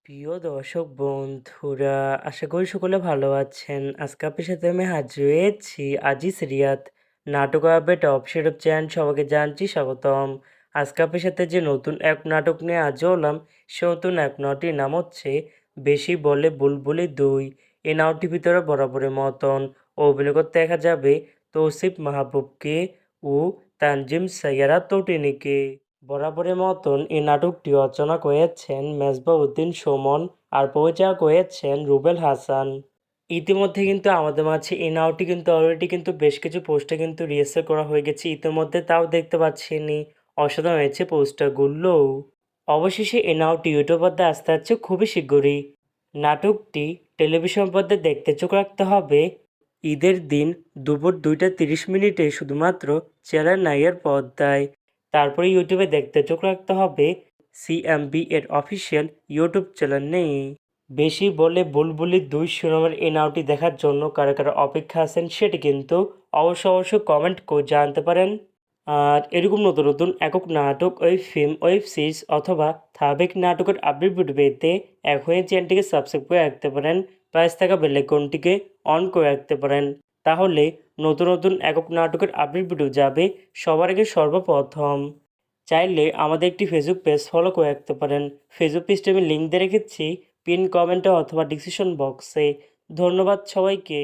প্রিয় দর্শক বন্ধুরা, আশা করি সকলে ভালো আছেন। আজকে আপনার সাথে আমি হাজির হয়েছি আজিজ রিয়াদ নাটক আপডেট অফিসিয়াল চ্যানেল। সবাইকে জানছি স্বাগতম। আজকে আপনার সাথে যে নতুন এক নাটক নিয়ে হাজির হলাম, সে নতুন এক নাটকটির নাম হচ্ছে বেশি বলে বুলবুলি 2। এই নাটকটির ভিতরে বরাবরের মতন অভিনয় করতে দেখা যাবে তৌসিফ মাহবুবকে ও তানজিম সাইয়ারা তটিনীকে। বরাবরের মতন এই নাটকটি রচনা করেছেন মেজবাহ-উদ্দিন সুমন আর পরিচালক করেছেন রুবেল হাসান। ইতিমধ্যে কিন্তু আমাদের মাঝে এই নাটকটি কিন্তু অলরেডি কিন্তু বেশ কিছু পোস্টার কিন্তু রিহার্সাল করা হয়ে গেছে ইতিমধ্যে, তাও দেখতে পাচ্ছেনই অসাধারণ হয়েছে পোস্টারগুলো। অবশেষে এই নাটকটি ইউটিউব পর্দায় আসতে যাচ্ছে খুবই শীঘ্রই। নাটকটি টেলিভিশন পর্দায় দেখতে চোখ রাখতে হবে ঈদের দিন দুপুর 2টা 30 মিনিটে শুধুমাত্র চ্যানেল 9 এর পর্দায়। তারপরে ইউটিউবে দেখতে চোখ রাখতে হবে সিএমবি এর অফিসিয়াল ইউটিউব চ্যানেল নেই। বেশি বলে বুলবুলি 2 শিরোনামের এই নাটকটি দেখার জন্য কারা কারা অপেক্ষা আছেন সেটি কিন্তু অবশ্যই কমেন্ট করে জানতে পারেন। আর এরকম নতুন নতুন একক নাটক, ওয়েব ফিল্ম, ওয়েব সিরিজ অথবা ধারাবাহিক নাটকের আপডেট ভিডিও পেতে এখনই চ্যানেলটিকে সাবস্ক্রাইব করে রাখতে পারেন, পাশে থাকা বেল আইকনটিকে অন করে রাখতে পারেন। তাহলে নতুন নতুন একক নাটকের আপডেট ভিডিও যাবে সবার আগে সর্বপ্রথম। চাইলে আমাদের একটি ফেসবুক পেজ ফলো করে রাখতে পারেন। ফেসবুক পেজটি আমি লিঙ্ক দিয়ে রেখেছি পিন কমেন্টে অথবা ডিসক্রিপশন বক্সে। ধন্যবাদ সবাইকে।